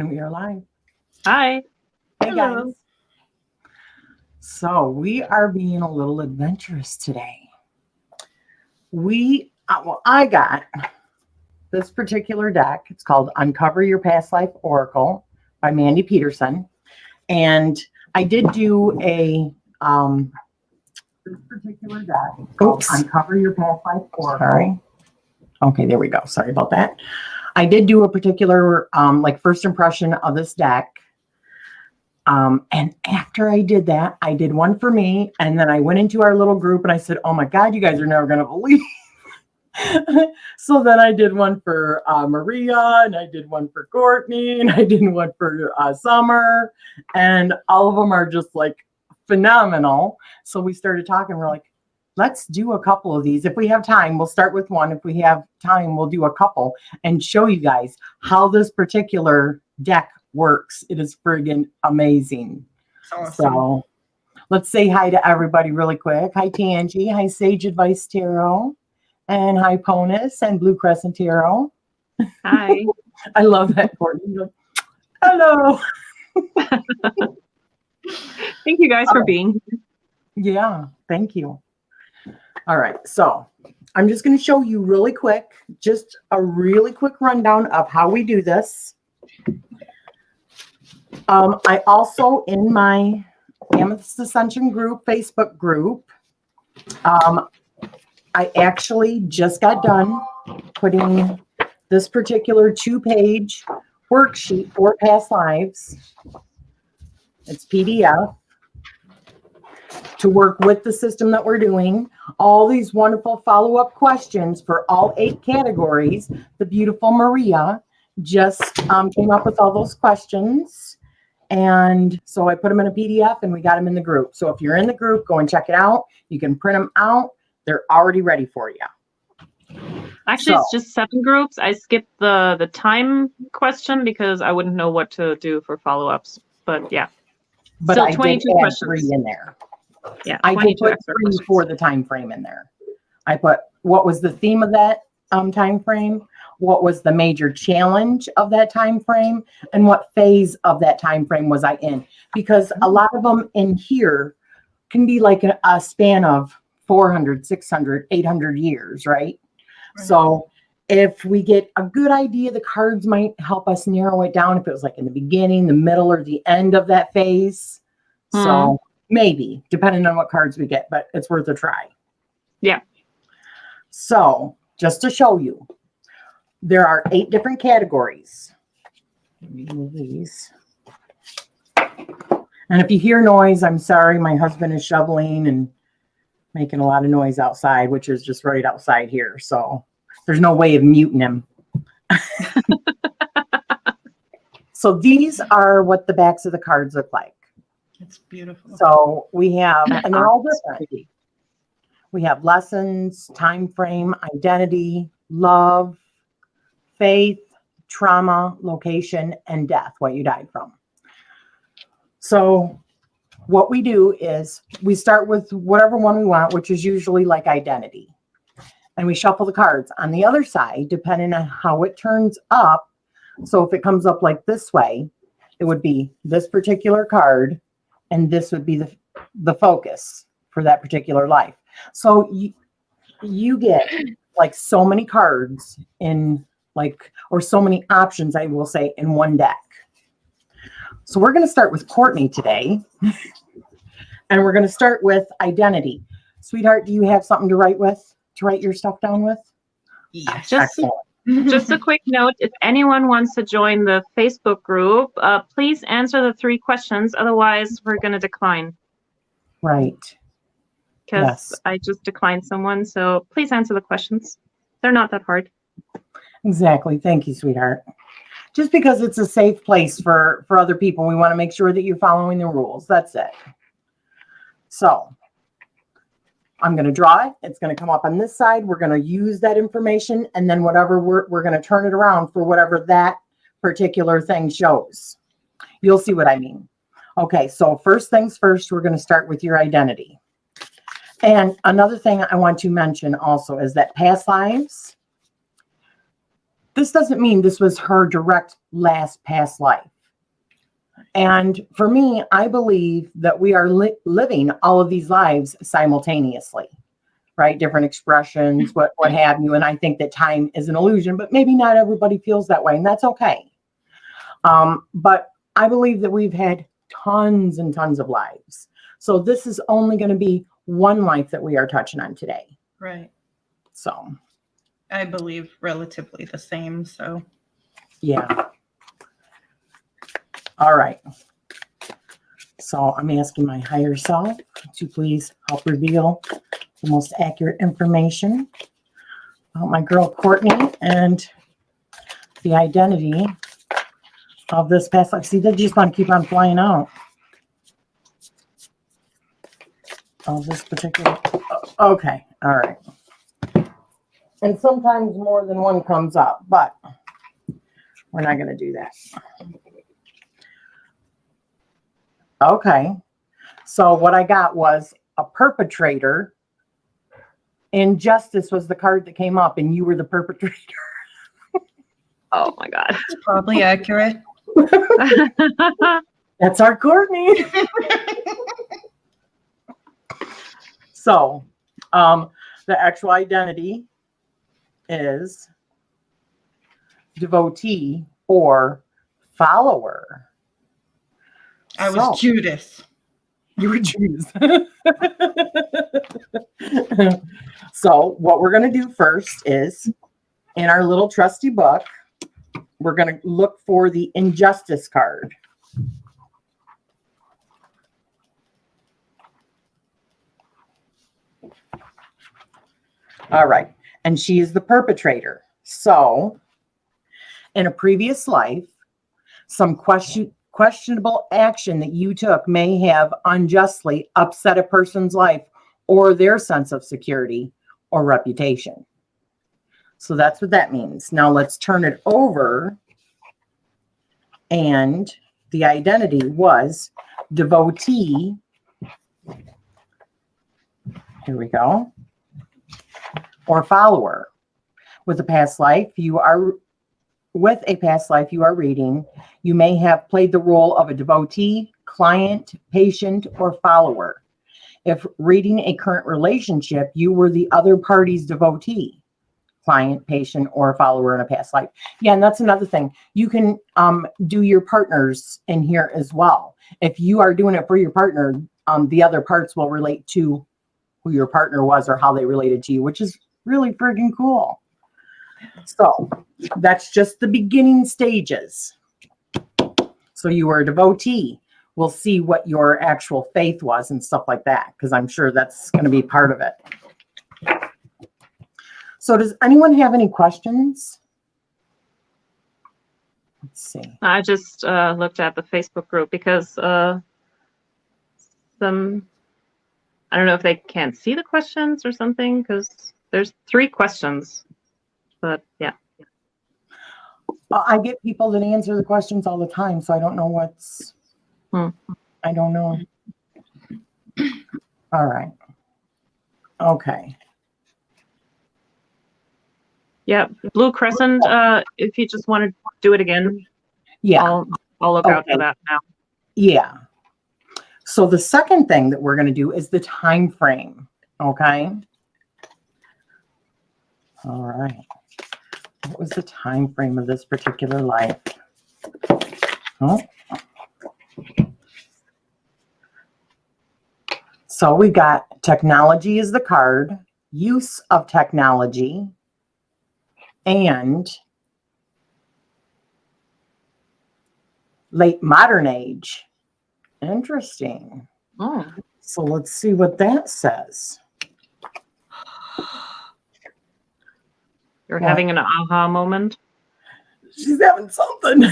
And we are live. Hi. Hey, guys. So we are being a little adventurous today. I got this particular deck. It's called Uncover Your Past Life Oracle by Mandy Peterson. And I did do a this particular deck called Uncover Your Past Life Oracle. Sorry. Okay, there we go. Sorry about that. I did do a particular first impression of this deck. And after I did that, I did one for me, and then I went into our little group and I said, oh my God, you guys are never going to believe. So then I did one for Maria, and I did one for Cortney, and I did one for Summer, and all of them are just like phenomenal. So we started talking. We're like, let's do a couple of these. If we have time, we'll start with one. If we have time, we'll do a couple and show you guys how this particular deck works. It is friggin' amazing. Awesome. So let's say hi to everybody really quick. Hi, Tangie. Hi, Sage Advice Tarot. And hi, Ponus and Blue Crescent Tarot. Hi. I love that, Courtney. Hello. Thank you guys for being here. Yeah, thank you. All right, so I'm just going to show you really quick, just a really quick rundown of how we do this. I also, in my Amethyst Ascension group, Facebook group, I actually just got done putting this particular 2-page worksheet for past lives. It's PDF to work with the system that we're doing. All these wonderful follow-up questions for all 8 categories. The beautiful Maria just came up with all those questions. And so I put them in a PDF and we got them in the group. So if you're in the group, go and check it out. You can print them out. They're already ready for you. Actually, it's just 7 groups. I skipped the time question because I wouldn't know what to do for follow-ups. But yeah. But still I 22 did add questions. 3 in there. Yeah, I did put 3 for the time frame in there. I put what was the theme of that time frame, what was the major challenge of that time frame, and what phase of that time frame was I in. Because a lot of them in here can be like a span of 400, 600, 800 years, right? So if we get a good idea, the cards might help us narrow it down if it was like in the beginning, the middle, or the end of that phase. So maybe, depending on what cards we get, but it's worth a try. Yeah. So just to show you, there are 8 different categories. Let me move these. And if you hear noise, I'm sorry. My husband is shoveling and making a lot of noise outside, which is just right outside here. So there's no way of muting him. So these are what the backs of the cards look like. It's beautiful. So we have, and they're all different. We have lessons, time frame, identity, love, faith, trauma, location, and death, what you died from. So what we do is we start with whatever one we want, which is usually like identity. And we shuffle the cards. On the other side, depending on how it turns up, so if it comes up like this way, it would be this particular card, and this would be the focus for that particular life. So you get like so many cards in or so many options, I will say, in one deck. So we're going to start with Cortney today. And we're going to start with identity. Sweetheart, do you have something to write your stuff down with? Yes. Just a quick note, if anyone wants to join the Facebook group, please answer the 3 questions. Otherwise, we're going to decline. Right. Because I just declined someone. So please answer the questions. They're not that hard. Exactly. Thank you, sweetheart. Just because it's a safe place for other people, we want to make sure that you're following the rules. That's it. So I'm going to draw it. It's going to come up on this side. We're going to use that information, and then whatever we're going to turn it around for whatever that particular thing shows. You'll see what I mean. Okay, so first things first, we're going to start with your identity. And another thing I want to mention also is that past lives, this doesn't mean this was her direct last past life. And for me, I believe that we are living all of these lives simultaneously, right? Different expressions, what have you. And I think that time is an illusion, but maybe not everybody feels that way, and that's okay. But I believe that we've had tons and tons of lives. So this is only going to be one life that we are touching on today. Right. So I believe relatively the same. So yeah. All right. So I'm asking my higher self to please help reveal the most accurate information about my girl Cortney and the identity of this past life. See, they just want to keep on flying out of this particular. Okay. All right. And sometimes more than one comes up, but we're not going to do that. Okay. So what I got was a perpetrator. Injustice was the card that came up, and you were the perpetrator. Oh my God. it's probably accurate. That's our Courtney. So, the actual identity is devotee or follower. I was Judas. You were Judas. So what we're going to do first is, in our little trusty book, we're going to look for the injustice card. All right. And she is the perpetrator. So in a previous life, some questionable action that you took may have unjustly upset a person's life or their sense of security or reputation. So that's what that means. Now let's turn it over. And the identity was devotee. Here we go. Or follower. With a past life, you are reading, you may have played the role of a devotee, client, patient, or follower. If reading a current relationship, you were the other party's devotee, client, patient, or follower in a past life. Yeah, and that's another thing. You can do your partners in here as well. If you are doing it for your partner, the other parts will relate to who your partner was or how they related to you, which is really friggin' cool. So that's just the beginning stages. So you were a devotee. We'll see what your actual faith was and stuff like that, because I'm sure that's going to be part of it. So does anyone have any questions? Let's see. I just looked at the Facebook group because I don't know if they can't see the questions or something, because there's 3 questions. But yeah. I get people that answer the questions all the time, so I don't know what's. I don't know. All right. Okay. Yeah, Blue Crescent, if you just want to do it again, Yeah. I'll look out for that now. Yeah. So the second thing that we're going to do is the time frame. Okay. All right. What was the time frame of this particular life? Oh. So we got technology is the card, use of technology, and late modern age. Interesting. Oh. So let's see what that says. You're having an aha moment? She's having something.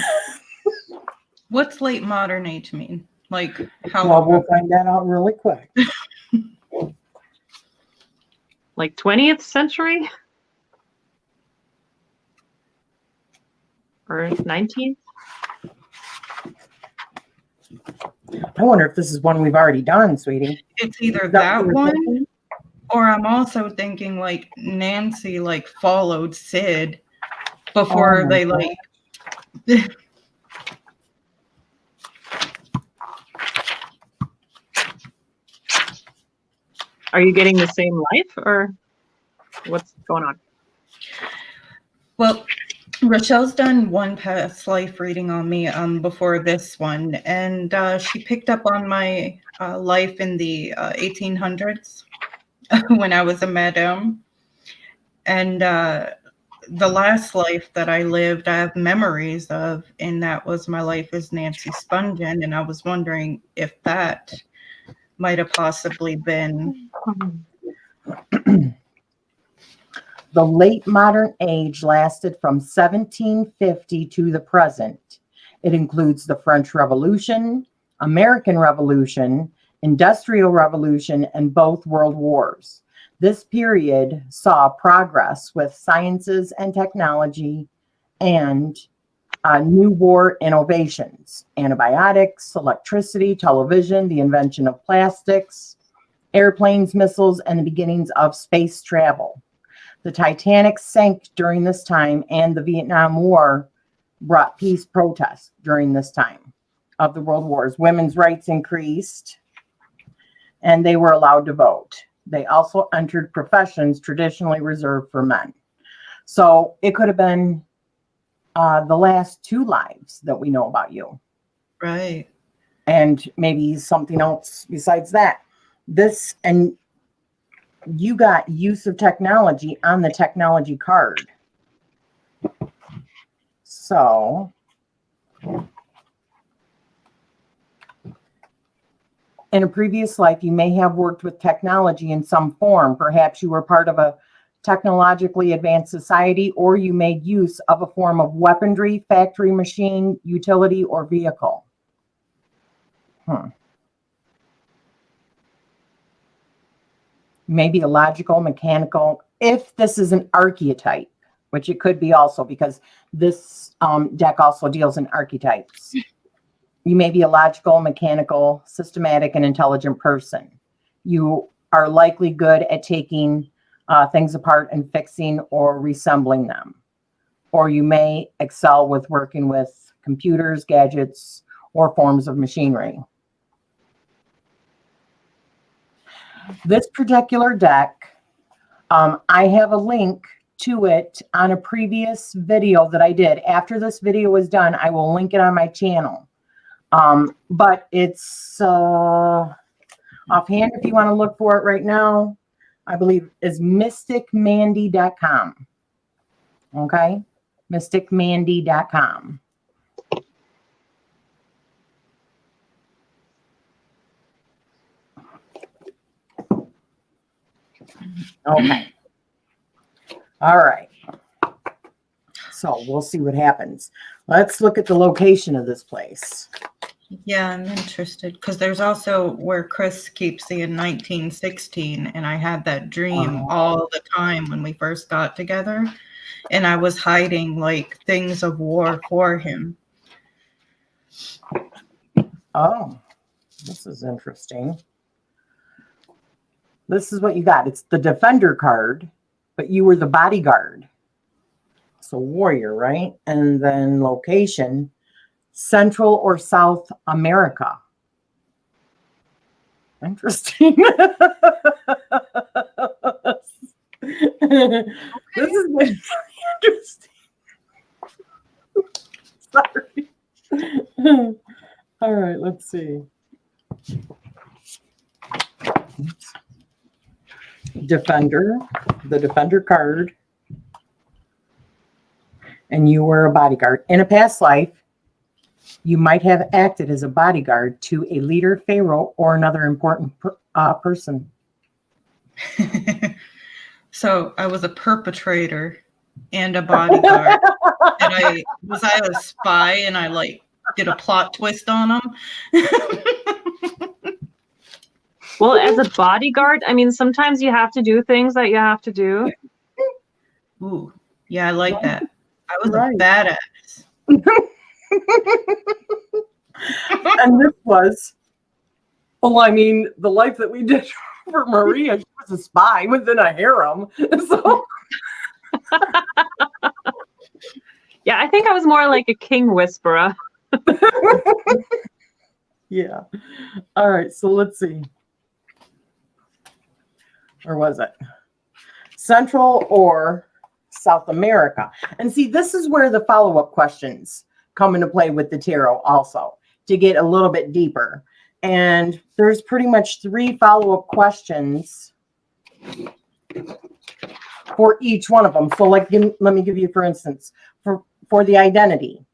What's late modern age mean? Like how? Well, we'll find that out really quick. Like 20th century? Or 19th? I wonder if this is one we've already done, sweetie. It's either Is that what you're one, thinking? or I'm also thinking like Nancy like followed Sid, before my they God. like. Are you getting the same life or what's going on? Well, Rochelle's done one past life reading on me before this one, and she picked up on my life in the 1800s when I was a madam. And the last life that I lived, I have memories of, and that was my life as Nancy Spungen. And I was wondering if that might have possibly been. The late modern age lasted from 1750 to the present. It includes the French Revolution, American Revolution, Industrial Revolution, and both World Wars. This period saw progress with sciences and technology and new war innovations, antibiotics, electricity, television, the invention of plastics, airplanes, missiles, and the beginnings of space travel. The Titanic sank during this time, and the Vietnam War brought peace protests during this time of the world wars. Women's rights increased, and they were allowed to vote. They also entered professions traditionally reserved for men. So it could have been the last two lives that we know about you. Right. And maybe something else besides that. This, and you got use of technology on the technology card. So in a previous life, you may have worked with technology in some form. Perhaps you were part of a technologically advanced society, or you made use of a form of weaponry, factory machine, utility, or vehicle. Maybe a logical, mechanical, if this is an archetype, which it could be also, because this deck also deals in archetypes. You may be a logical, mechanical, systematic, and intelligent person. You are likely good at taking things apart and fixing or reassembling them. Or you may excel with working with computers, gadgets, or forms of machinery. This particular deck, I have a link to it on a previous video that I did. After this video is done, I will link it on my channel. But it's offhand, if you want to look for it right now, I believe is mysticmandy.com. Okay? mysticmandy.com. Okay. All right. So we'll see what happens. Let's look at the location of this place. Yeah, I'm interested because there's also where Chris keeps the in 1916, and I had that dream all the time when we first got together, and I was hiding like things of war for him. Oh, this is interesting. This is what you got. It's the Defender card, but you were the bodyguard. So warrior, right? And then location, Central or South America. Interesting. This is very interesting. Sorry. All right, let's see. Oops. Defender, the Defender card. And you were a bodyguard. In a past life, you might have acted as a bodyguard to a leader, pharaoh, or another important person. So I was a perpetrator and a bodyguard. And was I a spy and I like did a plot twist on him? Well, as a bodyguard, I mean, sometimes you have to do things that you have to do. Ooh, yeah, I like that. I was Right. a badass. And this was, well, I mean, the life that we did for Maria, she was a spy within a harem. So Yeah, I think I was more like a king whisperer. Yeah. All right. So let's see. Or was it Central or South America? And see, this is where the follow-up questions come into play with the tarot also, to get a little bit deeper. And there's pretty much 3 follow-up questions for each one of them. So like, let me give you, for instance, for the identity.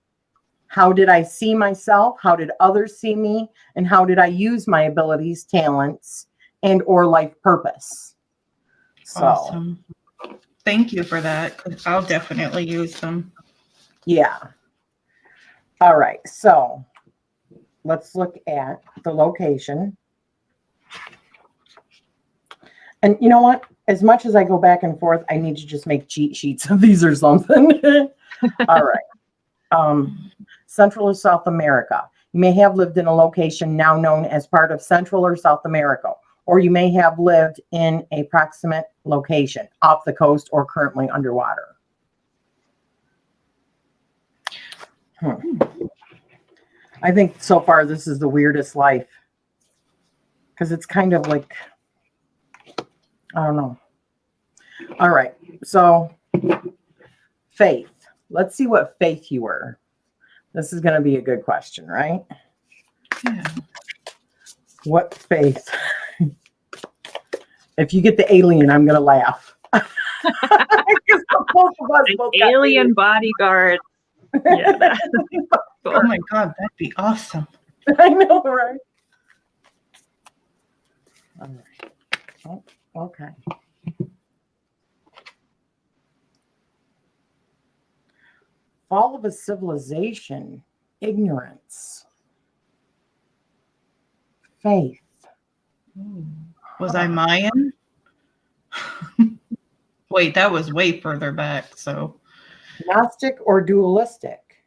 How did I see myself? How did others see me? And how did I use my abilities, talents, and or life purpose? So, Awesome. Thank you for that, 'cause I'll definitely use them. yeah. All right. So let's look at the location. And you know what? As much as I go back and forth, I need to just make cheat sheets of these or something. All right. Central or South America. You may have lived in a location now known as part of Central or South America, or you may have lived in a proximate location off the coast or currently underwater. I think so far this is the weirdest life, because it's kind of like, I don't know. All right. So faith. Let's see what faith you were. This is going to be a good question, right? Yeah. What faith? If you get the alien, I'm going to laugh. Both of us both got Alien bodyguard. Yeah. Oh my God, that'd be awesome. I know, right? All right. Oh, okay. Fall of a civilization, ignorance, faith. Was I Mayan? Wait, that was way further back. So, Gnostic or dualistic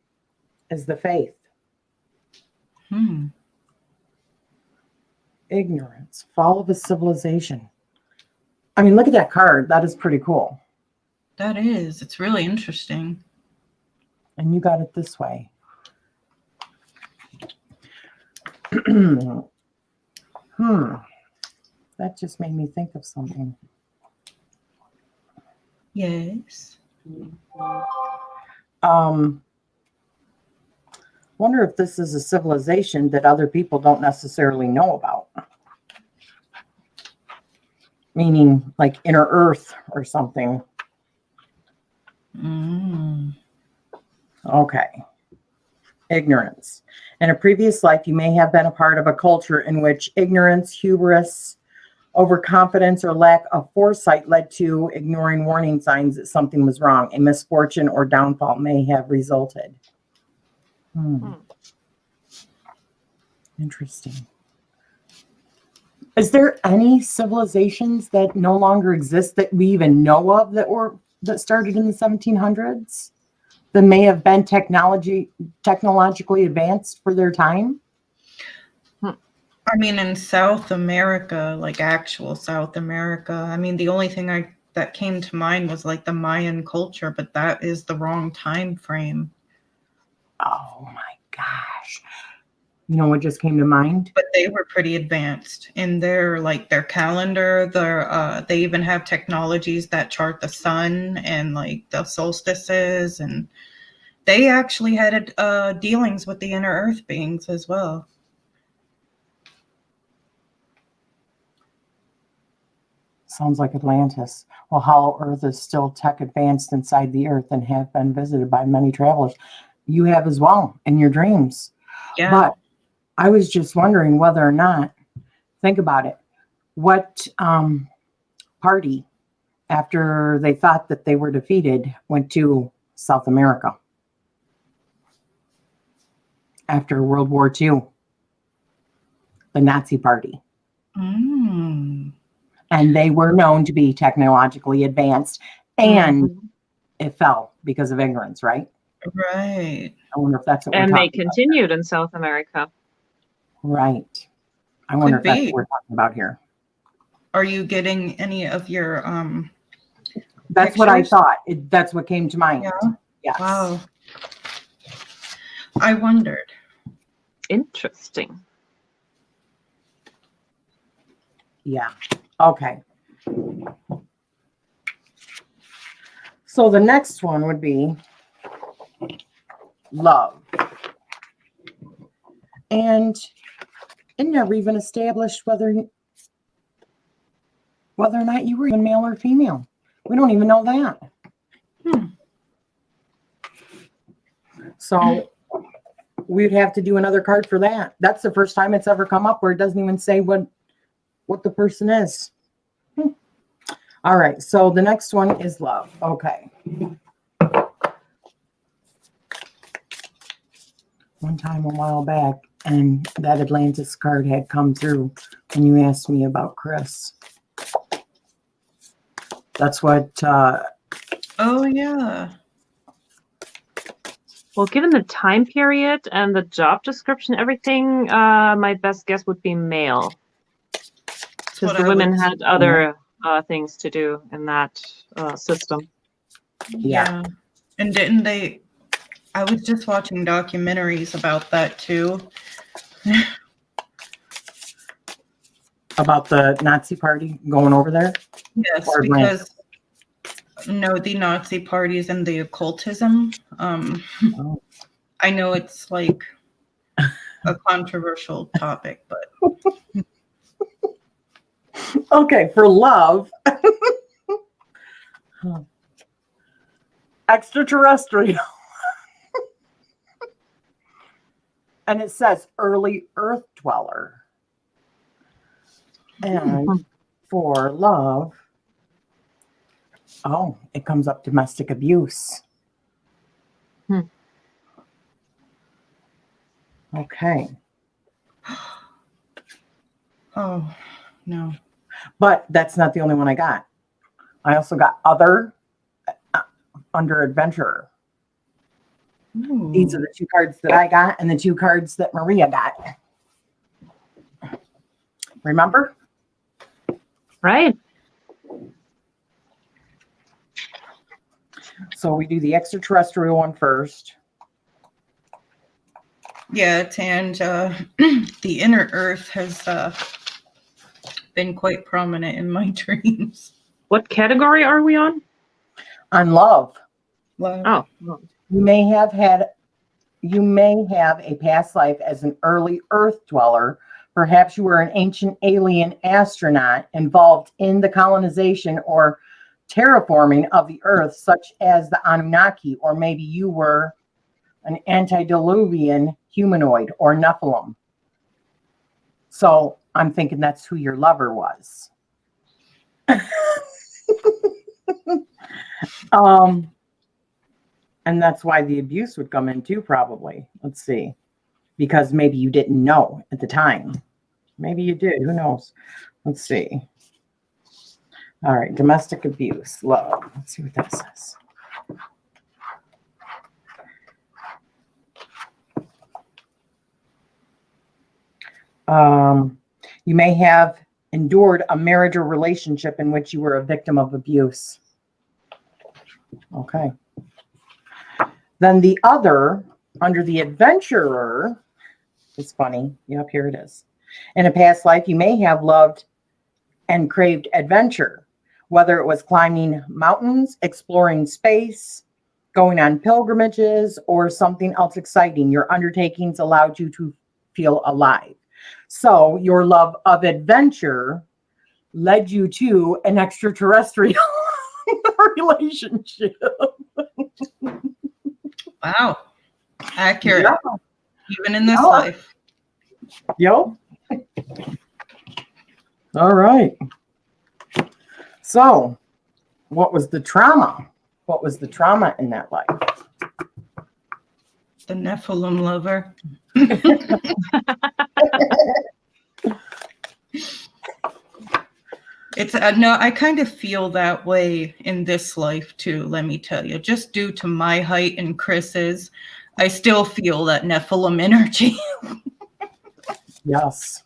is the faith. Ignorance, fall of a civilization. I mean, look at that card. That is pretty cool. that is. It's really interesting. And you got it this way. That just made me think of something. Yes. Wonder if this is a civilization that other people don't necessarily know about. Meaning like Inner Earth or something. Okay. Ignorance. In a previous life, you may have been a part of a culture in which ignorance, hubris, overconfidence, or lack of foresight led to ignoring warning signs that something was wrong. A misfortune or downfall may have resulted. Interesting. Is there any civilizations that no longer exist that we even know of that started in the 1700s that may have been technologically advanced for their time? I mean, in South America, like actual South America, I mean, the only thing that came to mind was like the Mayan culture, but that is the wrong time frame. Oh my gosh. You know what just came to mind? But they were pretty advanced in their calendar. They even have technologies that chart the sun and like the solstices, and they actually had dealings with the inner earth beings as well. Sounds like Atlantis. Well, Hollow Earth is still tech advanced inside the earth and have been visited by many travelers. You have as well in your dreams. Yeah. But I was just wondering whether or not, think about it, what party, after they thought that they were defeated, went to South America after World War II? The Nazi Party. And they were known to be technologically advanced, and it fell because of ignorance, right? Right. I wonder if that's what And we're they talking continued in South America. about. Right. I wonder if Could that's be. what we're talking about here. Are you getting any of your That's what I pictures? thought. That's what came to mind. Yeah. Yes. Wow. I wondered. Interesting. Yeah. Okay. So the next one would be love. And it never even established whether or not you were even male or female. We don't even know that. So we'd have to do another card for that. That's the first time it's ever come up where it doesn't even say what the person is. All right. So the next one is love. Okay. One time a while back, and that Atlantis card had come through when you asked me about Chris. That's what, Oh, yeah. Well, given the time period and the job description, everything, my best guess would be male. Because the women had other things to do in that system. Yeah. And didn't they? I was just watching documentaries about that too. about the Nazi party going over there. Yes, Or because the Nazi parties and the occultism. Oh. I know it's like a controversial topic, but Okay, for love. Extraterrestrial. And it says early Earth dweller. And for love, oh, it comes up domestic abuse. Okay. oh no. But that's not the only one I got. I also got other under adventurer. Ooh. These are the two cards that I got and the two cards that Maria got. Remember? Right. So we do the extraterrestrial one first. Yeah, and the inner Earth has been quite prominent in my dreams. What category are we on? On love. Oh. You may have a past life as an early Earth dweller. Perhaps you were an ancient alien astronaut involved in the colonization or terraforming of the Earth, such as the Anunnaki, or maybe you were an antediluvian humanoid or Nephilim. So I'm thinking that's who your lover was. And that's why the abuse would come in too, probably. Let's see. Because maybe you didn't know at the time. Maybe you did. Who knows? Let's see. All right. Domestic abuse. Love. Let's see what that says. You may have endured a marriage or relationship in which you were a victim of abuse. Okay. Then the other, under the adventurer, is funny. Yep, here it is. In a past life, you may have loved and craved adventure, whether it was climbing mountains, exploring space, going on pilgrimages, or something else exciting. Your undertakings allowed you to feel alive. So your love of adventure led you to an extraterrestrial relationship. Wow. Accurate. Yeah. Even in this life. Yep. All right. So, what was the trauma? What was the trauma in that life? The Nephilim lover. It's no, I kind of feel that way in this life too, let me tell you. Just due to my height and Chris's, I still feel that Nephilim energy. Yes.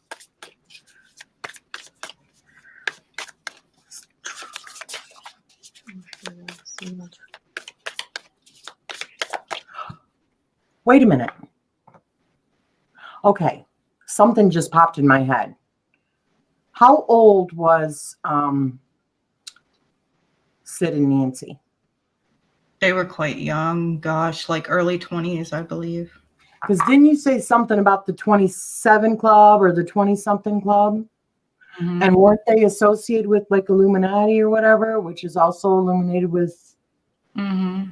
Wait a minute. Okay, something just popped in my head. How old was Sid and Nancy? They were quite young. Gosh, like early 20s, I believe. Because didn't you say something about the 27 Club or the 20-something Club? Mhm. And weren't they associated with like Illuminati or whatever, which is also illuminated with Mhm.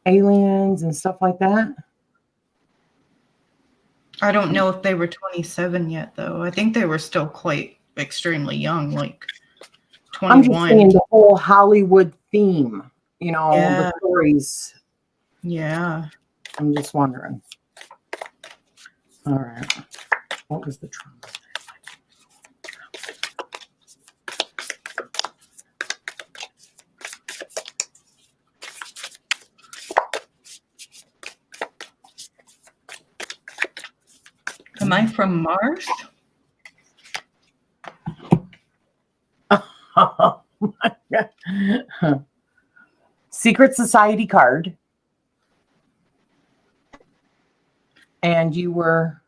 aliens and stuff like that? I don't know if they were 27 yet, though. I think they were still quite extremely young, like I'm just 21. saying the whole Hollywood theme, you know, Yeah. the stories. Yeah. I'm just wondering. All right. What was the trauma? Am I from Mars? Oh my God. Secret Society card. And you were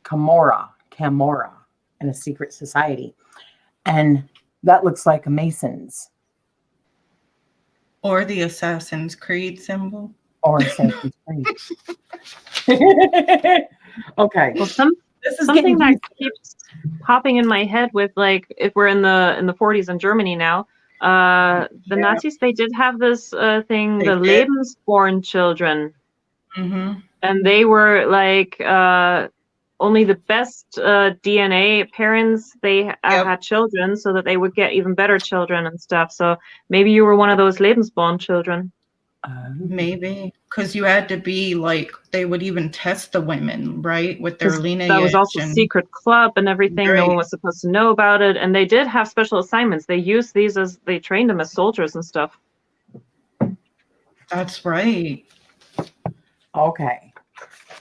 Camorra in a secret society. And that looks like a Mason's Or the Assassin's Creed symbol? or Assassin's Creed. Okay. Well, This is something getting that deep. keeps popping in my head with like if we're in the 40s in Germany now, the Yeah. Nazis, they did have this thing, They the did. Lebensborn children, Mm-hmm. and they were like only the best DNA parents they Yep. had children so that they would get even better children and stuff. So maybe you were one of those Lebensborn children. Maybe. Because you had to be like, they would even test the women, right? With their 'Cause lineage. that was also and secret club and everything. No Right. one was supposed to know about it. And they did have special assignments. They used these as they trained them as soldiers and stuff. That's right. Okay.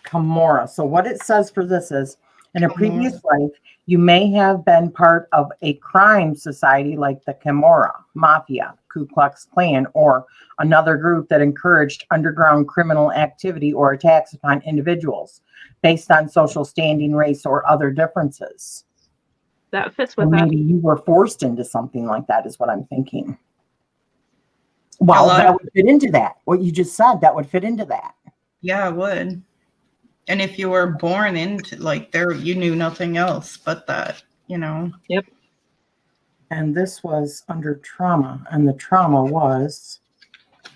Camorra. So what it says for this is, in a Camorra. previous life, you may have been part of a crime society like the Camorra Mafia, Ku Klux Klan, or another group that encouraged underground criminal activity or attacks upon individuals based on social standing, race, or other differences. That fits Or with that. maybe you were forced into something like that, is what I'm thinking. Well, lot that of- would fit into that. What you just said, that would fit into that. Yeah, it would. And if you were born into like there, you knew nothing else but that, you know. Yep. And this was under trauma, and the trauma was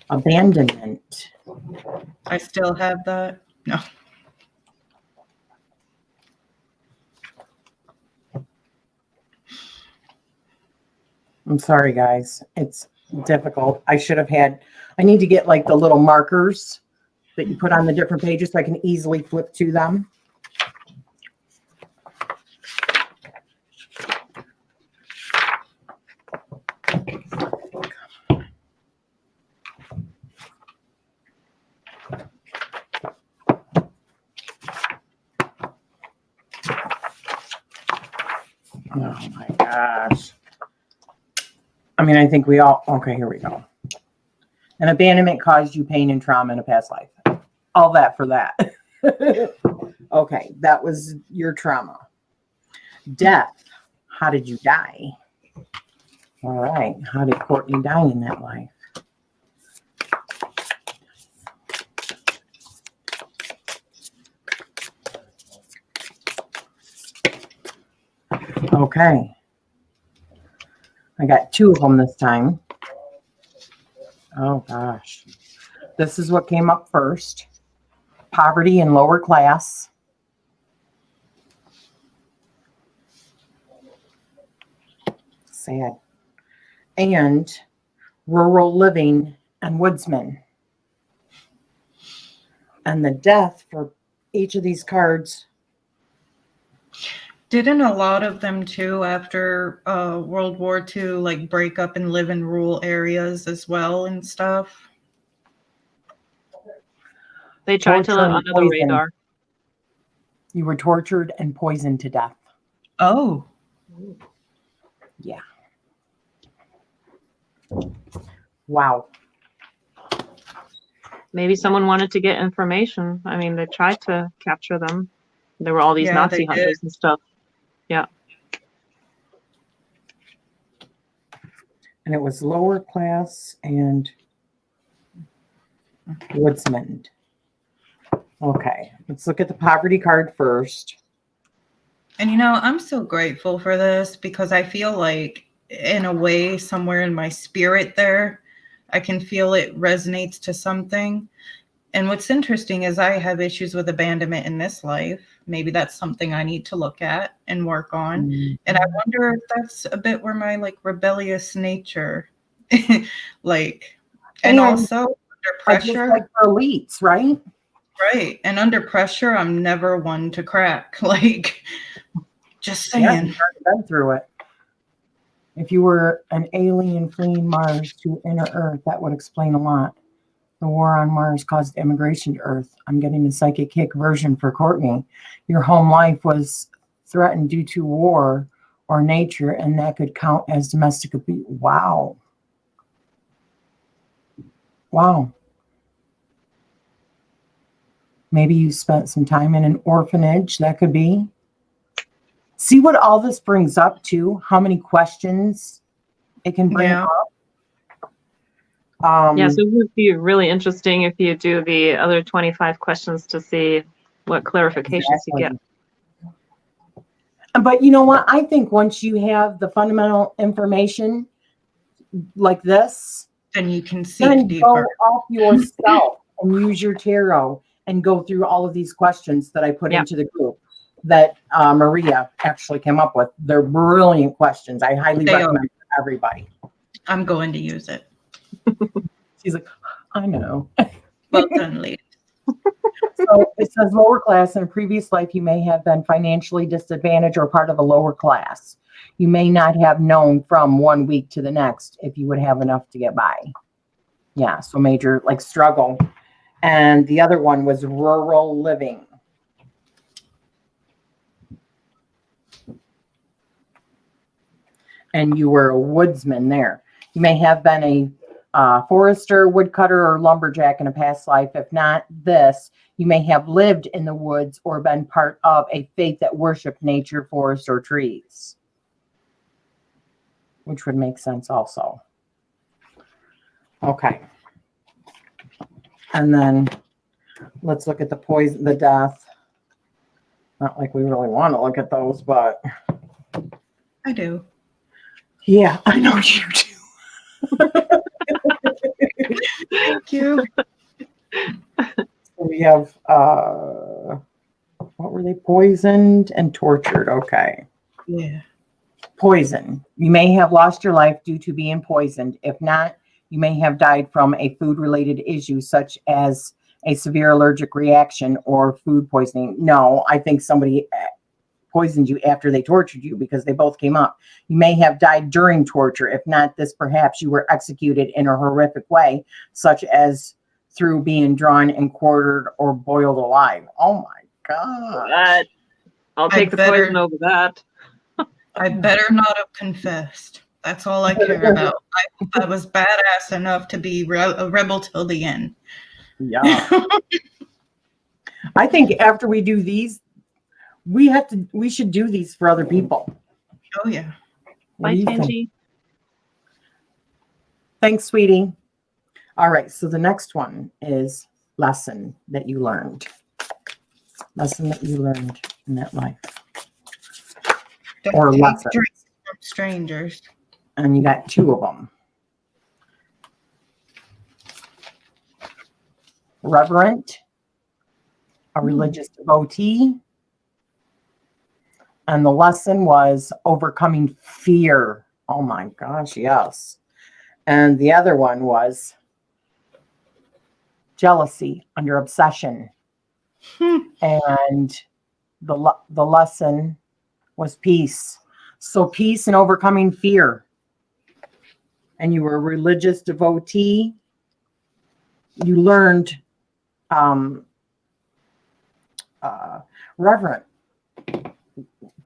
abandonment. I still have that. No. I'm sorry, guys. It's difficult. I need to get like the little markers that you put on the different pages so I can easily flip to them. Oh my gosh. I mean, I think we all, okay, here we go. An abandonment caused you pain and trauma in a past life. All that for that. Okay, that was your trauma. Death. How did you die? All right. How did Cortney die in that life? Okay. I got two of them this time. Oh gosh. This is what came up first. Poverty and lower class. Sad. And rural living and woodsmen. And the death for each of these cards. Didn't a lot of them too after World War II like break up and live in rural areas as well and stuff? They tried to Torture live and under the poison. radar. You were tortured and poisoned to death. Oh. Yeah. Wow. Maybe someone wanted to get information. I mean, they tried to capture them. There were all these Yeah, Nazi they hunters and stuff. Yeah. And it was lower class and woodsman. Okay, let's look at the poverty card first. And I'm so grateful for this because I feel like in a way somewhere in my spirit there, I can feel it resonates to something. And what's interesting is I have issues with abandonment in this life. Maybe that's something I need to look at and work on. And I wonder if that's a bit where my rebellious nature, and also under pressure. Just like for elites, right? Right. And under pressure, I'm never one to crack. Just saying. Yeah, you've already been through it. If you were an alien fleeing Mars to inner Earth, that would explain a lot. The war on Mars caused immigration to Earth. I'm getting the psychic kick version for Cortney. Your home life was threatened due to war or nature, and that could count as domestic abuse. Wow. Wow. Maybe you spent some time in an orphanage. That could be. See what all this brings up to? How many questions it can bring up? Yeah, so it would be really interesting if you do the other 25 questions to see what clarifications you get. But you know what? I think once you have the fundamental information like this, then you can see then deeper. go off yourself and use your tarot and go through all of these questions that I put into the group that Maria actually came up with. They're brilliant questions. I highly recommend it for everybody. I'm going to use it. She's like, I know. Well done, lady. So it says lower class. In a previous life, you may have been financially disadvantaged or part of a lower class. You may not have known from 1 week to the next if you would have enough to get by. Yeah, so major struggle. And the other one was rural living. And you were a woodsman there. You may have been a forester, woodcutter, or lumberjack in a past life. If not this, you may have lived in the woods or been part of a faith that worshiped nature, forest, or trees, which would make sense also. Okay. And then let's look at the poison, the death. Not like we really want to look at those, but I do. Yeah, I know you do. Thank you. We have, what were they? Poisoned and tortured. Okay. Yeah. Poison. You may have lost your life due to being poisoned. If not, you may have died from a food-related issue, such as a severe allergic reaction or food poisoning. No, I think somebody poisoned you after they tortured you, because they both came up. You may have died during torture. If not this, perhaps you were executed in a horrific way, such as through being drawn and quartered or boiled alive. Oh my God. I'll take the poison over that. I better not have confessed. That's all I care about. I was badass enough to be a rebel till the end. Yeah. I think after we do these, we should do these for other people. Oh yeah. Bye, Tangy. Thanks, sweetie. All right, so the next one is lesson that you learned. Lesson that you learned in that life. Or lesson. Drinks from strangers. And you got 2 of them. Reverent, a religious devotee. And the lesson was overcoming fear. Oh my gosh, yes. And the other one was jealousy under obsession. And the lesson was peace. So peace and overcoming fear. And you were a religious devotee. You learned reverent.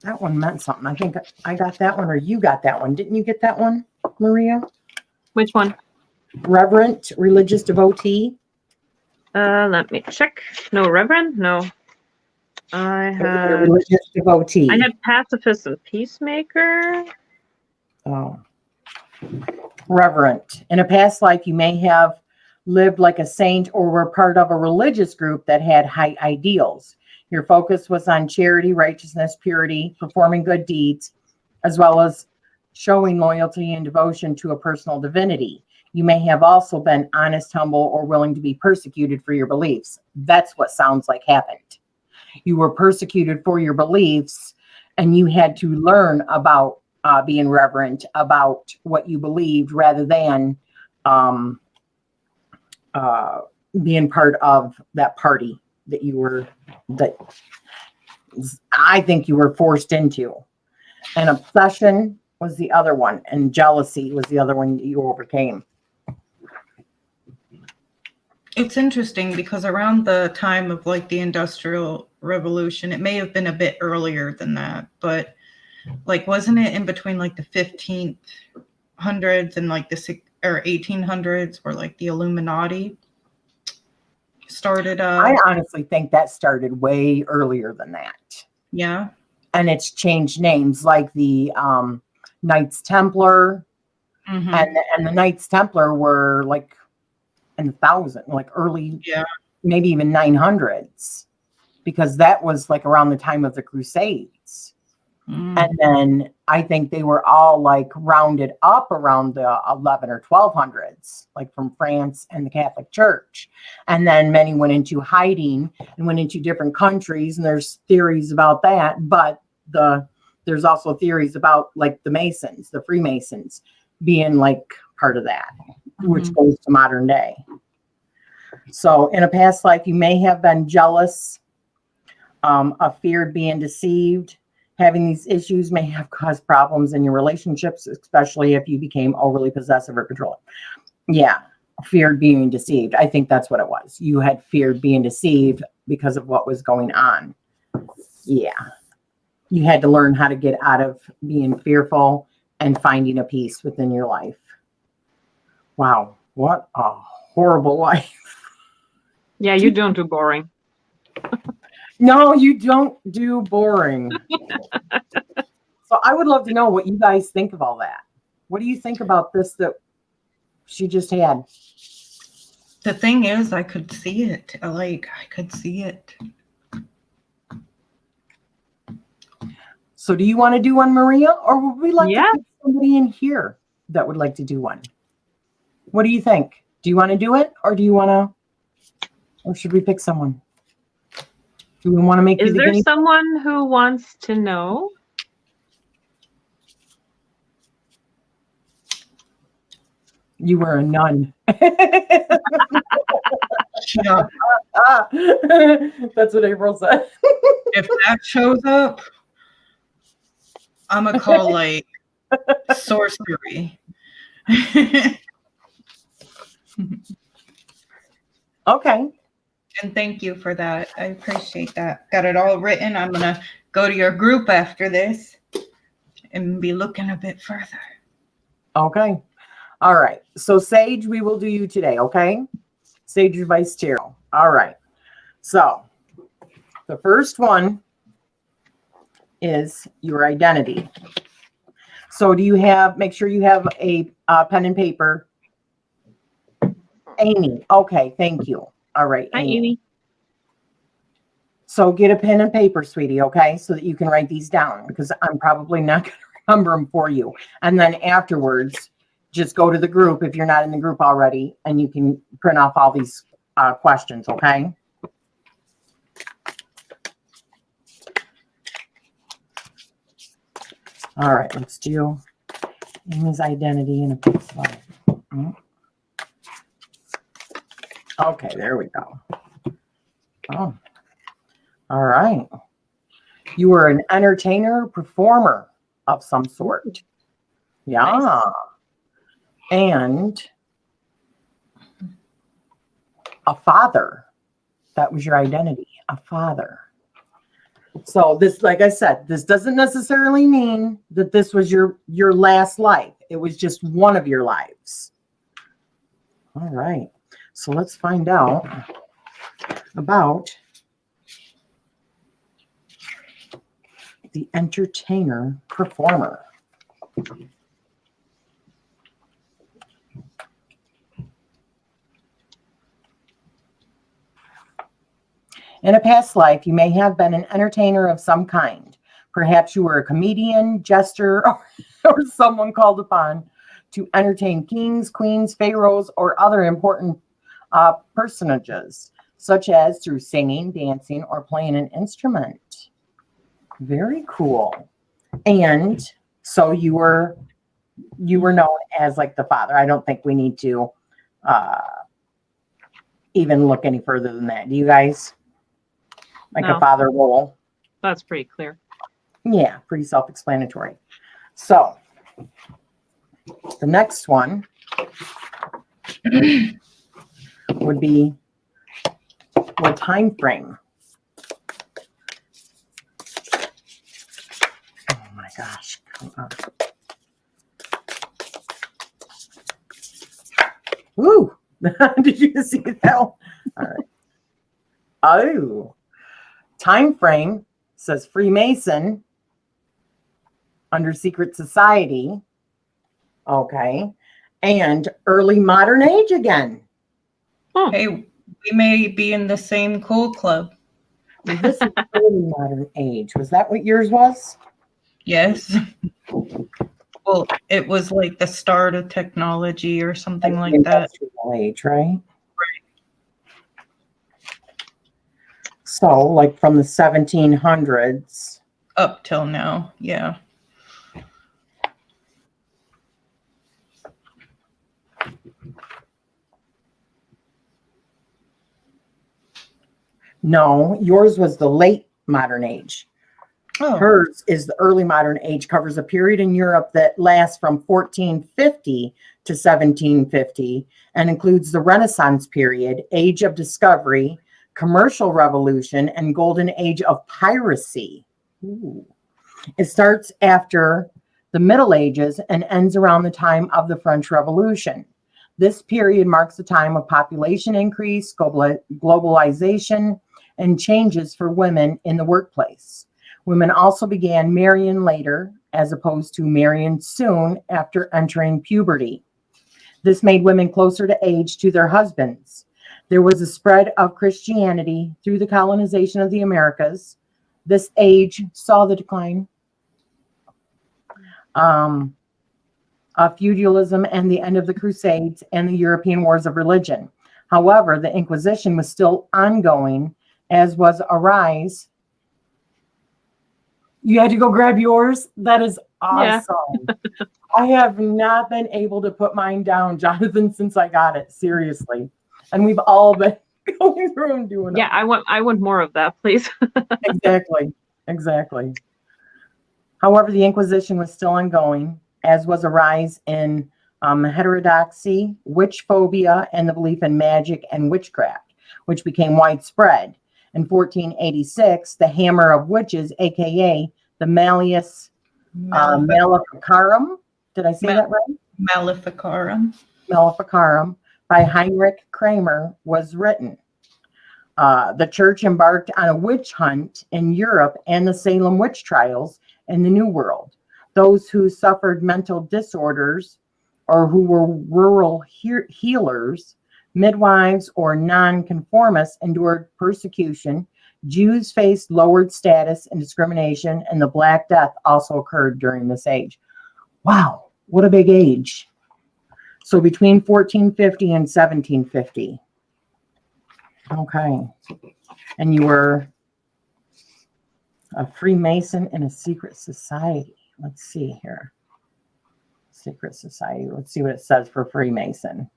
That one meant something. I think I got that one, or you got that one. Didn't you get that one, Maria? Which one? Reverent, religious devotee. Let me check. No reverend? No. I A had religious devotee. pacifist and peacemaker. Oh. Reverent. In a past life, you may have lived like a saint or were part of a religious group that had high ideals. Your focus was on charity, righteousness, purity, performing good deeds, as well as showing loyalty and devotion to a personal divinity. You may have also been honest, humble, or willing to be persecuted for your beliefs. That's what sounds like happened. You were persecuted for your beliefs, and you had to learn about being reverent about what you believed rather than being part of that party that I think you were forced into. And obsession was the other one, and jealousy was the other one that you overcame. It's interesting because around the time of like the Industrial Revolution, it may have been a bit earlier than that, but like, wasn't it in between like the 1500s and like the 1800s where like the Illuminati started? I honestly think that started way earlier than that. Yeah. And it's changed names, like the Knights Templar, Mm-hmm. and the Knights Templar were like in the early, Yeah. maybe even 900s, because that was like around the time of the Crusades. Mm. And then I think they were all like rounded up around the 11 or 1200s, like from France and the Catholic Church. And then many went into hiding and went into different countries. And there's theories about that. But there's also theories about like the Masons, the Freemasons being like part of that, which goes to modern day. So in a past life, you may have been jealous, feared being deceived. Having these issues may have caused problems in your relationships, especially if you became overly possessive or controlling. Yeah, feared being deceived. I think that's what it was. You had feared being deceived because of what was going on. Yeah. You had to learn how to get out of being fearful and finding a peace within your life. Wow, what a horrible life. Yeah, you don't do boring. No, you don't do boring. So I would love to know what you guys think of all that. What do you think about this that she just had? The thing is, I could see it. I could see it. So do you want to do one, Maria? Or would we like Yeah. to pick somebody in here that would like to do one? What do you think? Do you want to do it? Or or should we pick someone? Do we want to make Is you the there guinea? someone who wants to know? You were a nun. Yeah. That's what April said. If that shows up, I'm gonna call like sorcery. Okay. And thank you for that. I appreciate that. Got it all written. I'm gonna go to your group after this and be looking a bit further. Okay. All right. So Sage, we will do you today. Okay. Sage advice tarot. All right. So the first one is your identity. So make sure you have a pen and paper. Amy. Okay. Thank you. All right. Hi, Amy. So get a pen and paper, sweetie. Okay. So that you can write these down, because I'm probably not going to remember them for you. And then afterwards, just go to the group if you're not in the group already, and you can print off all these questions. Okay. All right, let's do Amy's identity in a past life. Okay, there we go. Oh, all right. You were an entertainer, performer of some sort. Yeah. Nice. And a father. That was your identity, a father. So this, like I said, this doesn't necessarily mean that this was your last life. It was just one of your lives. All right. So let's find out about the entertainer performer. In a past life, you may have been an entertainer of some kind. Perhaps you were a comedian, jester, or someone called upon to entertain kings, queens, pharaohs, or other important personages, such as through singing, dancing, or playing an instrument. Very cool. And so you were known as like the father. I don't think we need to even look any further than that. Do you guys? Like No. a father role? That's pretty clear. Yeah, pretty self-explanatory. So the next one would be what time frame? Oh my gosh. Come on. Ooh. Did you see that? All right. Oh. Time frame says Freemason under secret society. Okay. And early modern age again. Oh, Hey, we may be in the same cool club. This is early modern age. Was that what yours was? Yes. Well, it was like the start of technology or something like that. Industrial age, right? So, like from the 1700s. Up till now, yeah. No, yours was the late modern age. Oh, Hers is the early modern age, covers a period in Europe that lasts from 1450 to 1750 and includes the Renaissance period, Age of Discovery, Commercial Revolution, and Golden Age of Piracy. Ooh. It starts after the Middle Ages and ends around the time of the French Revolution. This period marks a time of population increase, globalization, and changes for women in the workplace. Women also began marrying later, as opposed to marrying soon after entering puberty. This made women closer to age to their husbands. There was a spread of Christianity through the colonization of the Americas. This age saw the decline of feudalism and the end of the Crusades and the European wars of religion. However, the Inquisition was still ongoing, as was a rise. You had to go grab yours? That is awesome. Yeah. I have not been able to put mine down, Jonathan, since I got it. Seriously. And we've all been going through and doing it. Yeah, I want more of that, please. Exactly. However, the Inquisition was still ongoing, as was a rise in heterodoxy, witch phobia, and the belief in magic and witchcraft, which became widespread. In 1486, the Hammer of Witches, aka the Malleus Maleficarum, did I say that right? Maleficarum. Maleficarum by Heinrich Kramer was written. The church embarked on a witch hunt in Europe and the Salem witch trials in the New World. Those who suffered mental disorders or who were rural healers, midwives, or nonconformists endured persecution. Jews faced lowered status and discrimination, and the Black Death also occurred during this age. Wow, what a big age. So between 1450 and 1750. Okay. And you were a Freemason in a secret society. Let's see here. Secret society. Let's see what it says for Freemason.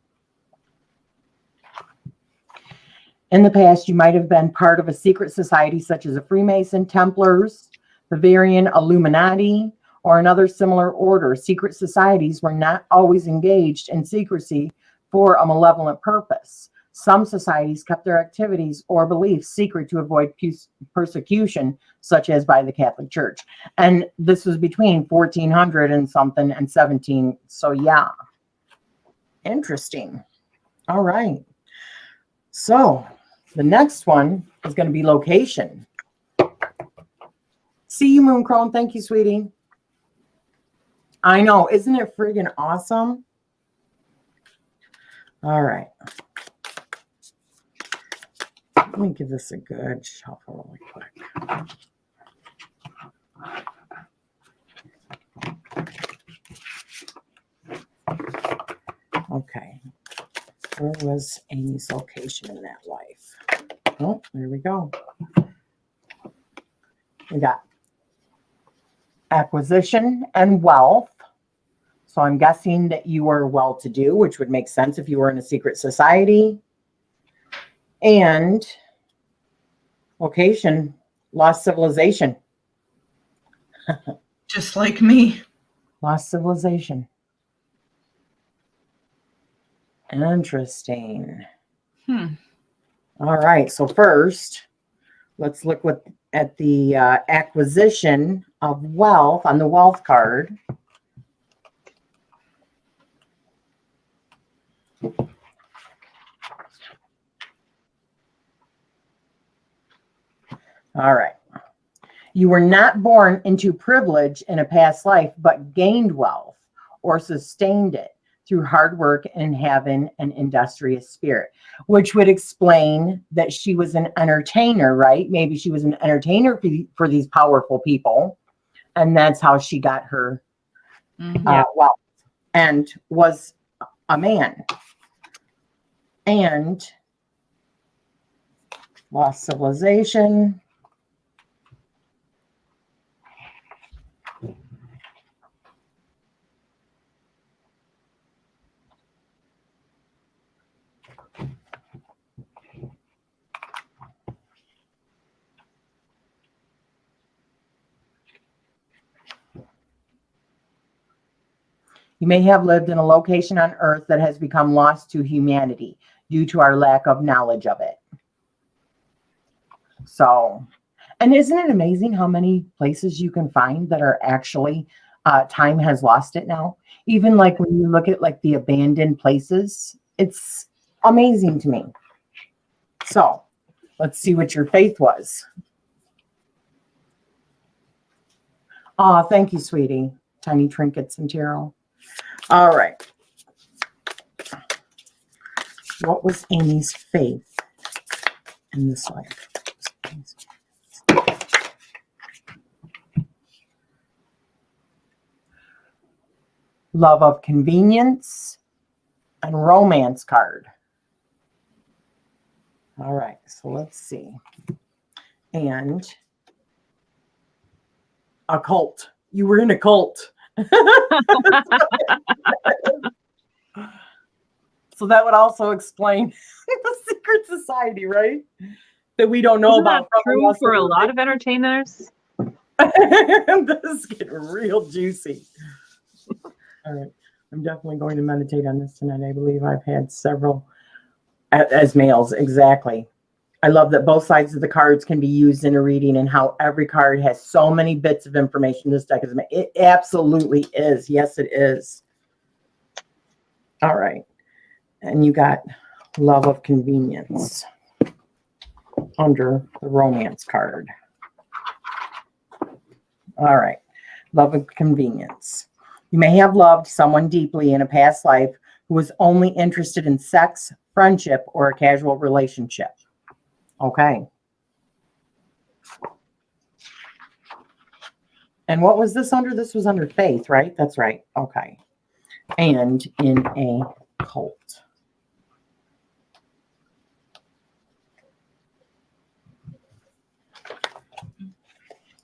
In the past, you might have been part of a secret society such as a Freemason, Templars, Bavarian Illuminati, or another similar order. Secret societies were not always engaged in secrecy for a malevolent purpose. Some societies kept their activities or beliefs secret to avoid persecution, such as by the Catholic Church. And this was between 1400 and something and 17. So yeah, interesting. All right. So The next one is going to be location. See you, Moon Crone. Thank you, sweetie. I know. Isn't it friggin' awesome? All right. Let me give this a good shuffle really quick. Okay. Where was Amy's location in that life? Oh, there we go. We got acquisition and wealth. So I'm guessing that you are well-to-do, which would make sense if you were in a secret society. And location, lost civilization. Just like me. Lost civilization. Interesting. All right. So first, let's look at the acquisition of wealth on the wealth card. All right. You were not born into privilege in a past life, but gained wealth or sustained it through hard work and having an industrious spirit, which would explain that she was an entertainer, right? Maybe she was an entertainer for these powerful people. And that's how she got her wealth, and was a man. And lost civilization. You may have lived in a location on Earth that has become lost to humanity due to our lack of knowledge of it. So, and isn't it amazing how many places you can find that are actually, time has lost it now? Even like when you look at like the abandoned places, it's amazing to me. So, let's see what your faith was. Oh, thank you, sweetie. Tiny trinkets and tarot. All right. What was Amy's faith in this life? Love of convenience and romance card. All right, so let's see. And a cult. You were in a cult. So that would also explain the secret society, right? That we don't know Isn't about. that true for a lot of entertainers? This is getting real juicy. All right. I'm definitely going to meditate on this tonight. I believe I've had several as males. Exactly. I love that both sides of the cards can be used in a reading and how every card has so many bits of information. This deck is, it absolutely is. Yes, it is. All right. And you got love of convenience under the romance card. All right. Love of convenience. You may have loved someone deeply in a past life who was only interested in sex, friendship, or a casual relationship. Okay. And what was this under? This was under faith, right? That's right. Okay. And in a cult.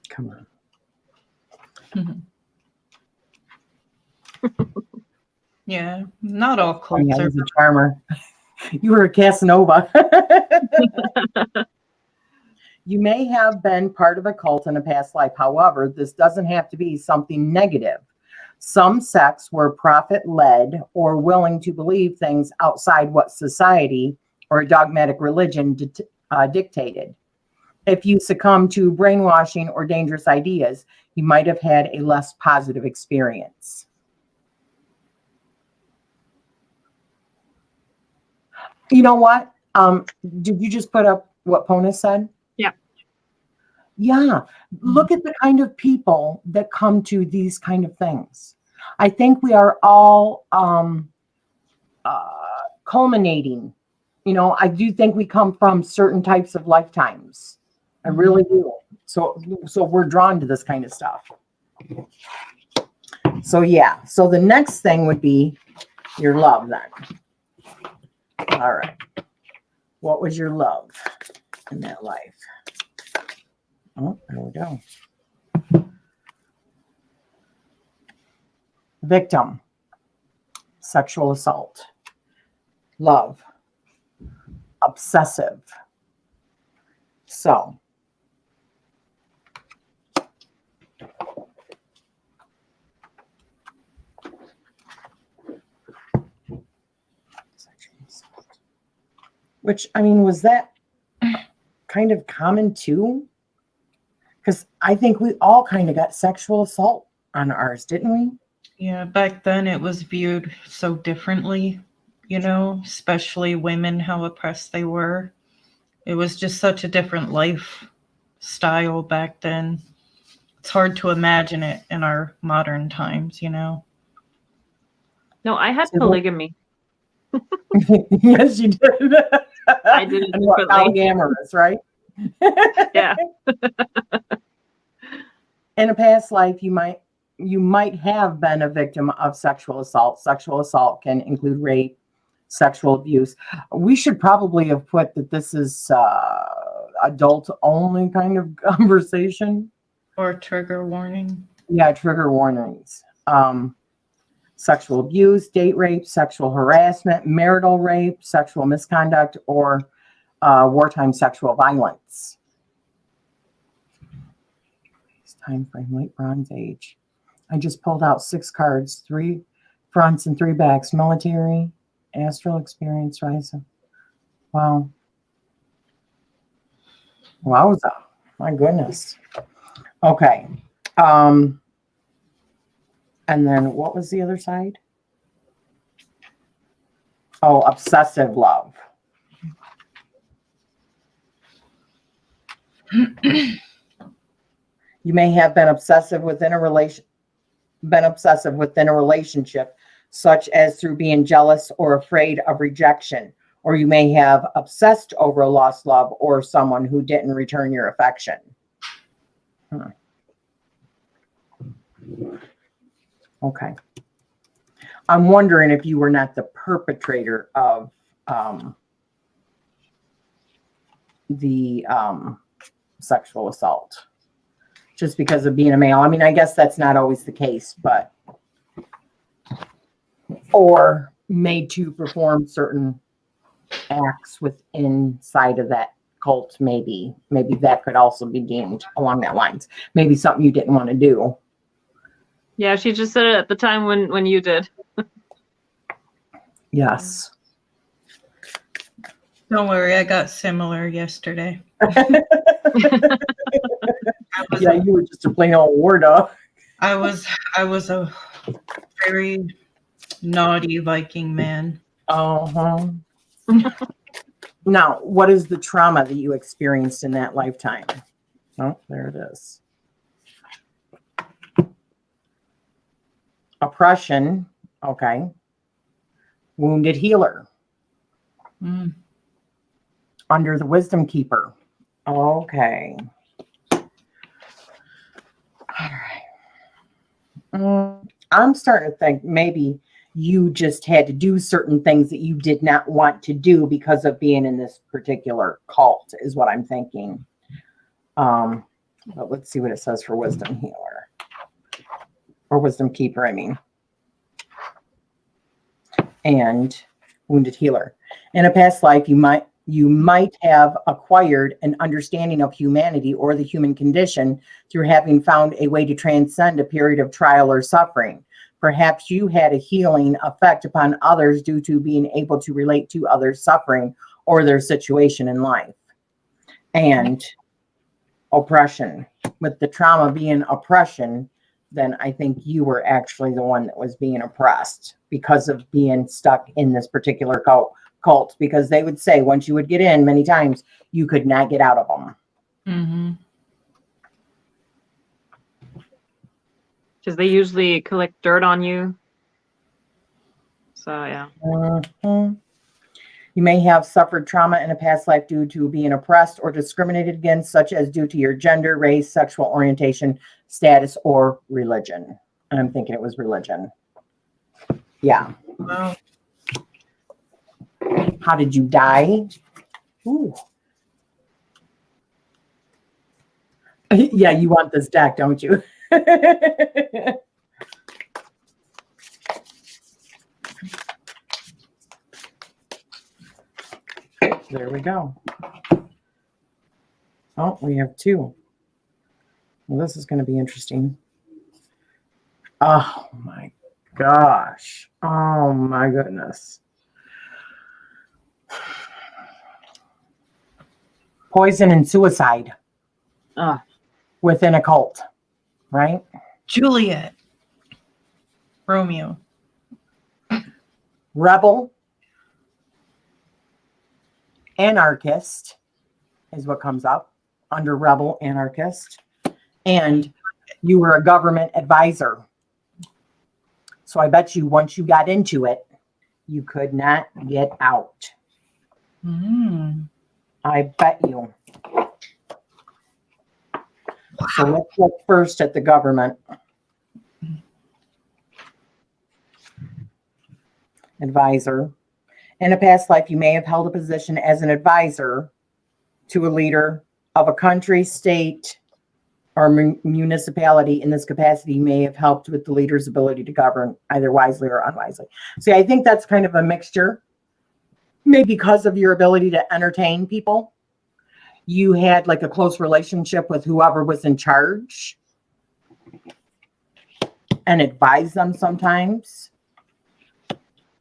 Come on. Yeah, not all cults I are. was a charmer. You were a Casanova. You may have been part of a cult in a past life. However, this doesn't have to be something negative. Some sects were prophet-led or willing to believe things outside what society or a dogmatic religion dictated. If you succumb to brainwashing or dangerous ideas, you might have had a less positive experience. You know what? Did you just put up what Pona said? Yeah. Yeah. Look at the kind of people that come to these kind of things. I think we are all culminating. You know, I do think we come from certain types of lifetimes. I really do. So we're drawn to this kind of stuff. So yeah. So the next thing would be your love then. All right. What was your love in that life? Oh, there we go. Victim, sexual assault, love, obsessive. So, which, I mean, was that kind of common too? Because I think we all kind of got sexual assault on ours, didn't we? Yeah, back then it was viewed so differently, you know, especially women, how oppressed they were. It was just such a different lifestyle back then. It's hard to imagine it in our modern times, you know. No, I had So- polygamy. Yes, you did. I did it And what, differently. polyamorous, right? Yeah. In a past life, you might have been a victim of sexual assault. Sexual assault can include rape, sexual abuse. We should probably have put that this is adult only kind of conversation. Or trigger warning. Yeah, trigger warnings. Sexual abuse, date rape, sexual harassment, marital rape, sexual misconduct, or wartime sexual violence. Time frame, late Bronze Age. I just pulled out 6 cards, 3 fronts and 3 backs. Military, astral experience, rise. Wow. Wowza. My goodness. Okay. And then what was the other side? Oh, obsessive love. You may have been obsessive within a relationship, such as through being jealous or afraid of rejection, or you may have obsessed over a lost love or someone who didn't return your affection. Okay. I'm wondering if you were not the perpetrator of the sexual assault, just because of being a male. I mean, I guess that's not always the case, but or made to perform certain acts inside of that cult. Maybe that could also be deemed along that lines. Maybe something you didn't want to do. Yeah, she just said it at the time when you did. Yes. Don't worry, I got similar yesterday. Yeah, you were just a plain old war dog. I was a very naughty Viking man. Uh-huh. Now, what is the trauma that you experienced in that lifetime? Oh, there it is. Oppression. Okay. Wounded healer. Under the wisdom keeper. Okay. All right. I'm starting to think maybe you just had to do certain things that you did not want to do because of being in this particular cult, is what I'm thinking. But let's see what it says for wisdom healer. Or wisdom keeper, I mean. And wounded healer. In a past life, you might have acquired an understanding of humanity or the human condition through having found a way to transcend a period of trial or suffering. Perhaps you had a healing effect upon others due to being able to relate to others' suffering or their situation in life. And oppression. With the trauma being oppression, then I think you were actually the one that was being oppressed because of being stuck in this particular cult cults because they would say once you would get in many times, you could not get out of them. Mm-hmm. Because they usually collect dirt on you. So yeah. Mhm. You may have suffered trauma in a past life due to being oppressed or discriminated against, such as due to your gender, race, sexual orientation, status, or religion. And I'm thinking it was religion. Yeah. Wow. How did you die? Ooh. Yeah, you want this deck, don't you? There we go. Oh, we have two. Well, this is going to be interesting. Oh my gosh. Oh my goodness. Poison and suicide within a cult, right? Juliet. Romeo. Rebel, anarchist is what comes up under rebel, anarchist. And you were a government advisor. So I bet you once you got into it, you could not get out. Mm. I bet you. So let's look first at the government. Advisor. In a past life, you may have held a position as an advisor to a leader of a country, state, or municipality. In this capacity, you may have helped with the leader's ability to govern either wisely or unwisely. See, I think that's kind of a mixture. Maybe because of your ability to entertain people, you had like a close relationship with whoever was in charge and advise them sometimes.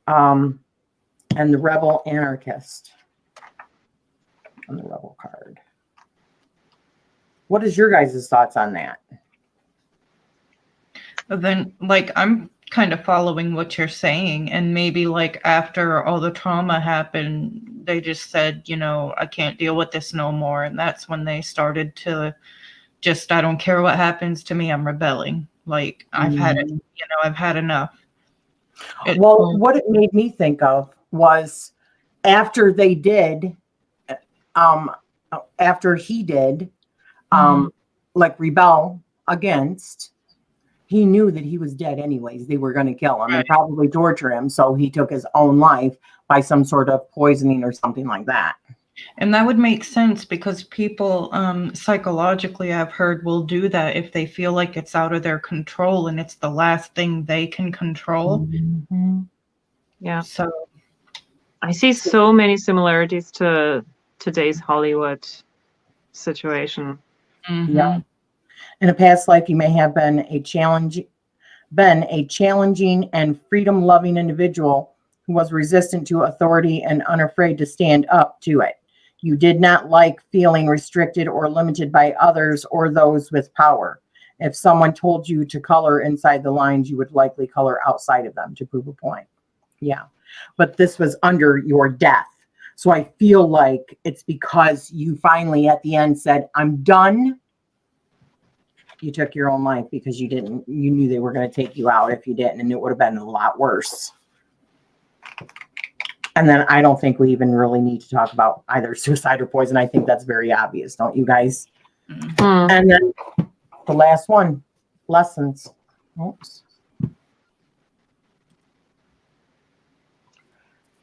And the rebel anarchist on the rebel card. What is your guys' thoughts on that? But then, like, I'm kind of following what you're saying, and maybe like after all the trauma happened, they just said, you know, I can't deal with this no more, and that's when they started to just, I don't care what happens to me, I'm rebelling. Like, I've had it, you know, I've had enough. Well, what it made me think of was after they did, after he did, like rebel against, he knew that he was dead anyways. They were going to kill him and probably torture him. So he took his own life by some sort of poisoning or something like that. And that would make sense because people psychologically, I've heard, will do that if they feel like it's out of their control and it's the last thing they can control. Mm-hmm. Yeah. So I see so many similarities to today's Hollywood situation. Yeah. In a past life, you may have been a challenging and freedom-loving individual who was resistant to authority and unafraid to stand up to it. You did not like feeling restricted or limited by others or those with power. If someone told you to color inside the lines, you would likely color outside of them to prove a point. Yeah. But this was under your death. So I feel like it's because you finally at the end said, I'm done. You took your own life because you knew they were going to take you out if you didn't, and it would have been a lot worse. And then I don't think we even really need to talk about either suicide or poison. I think that's very obvious, don't you guys? And then the last one, lessons. Oops.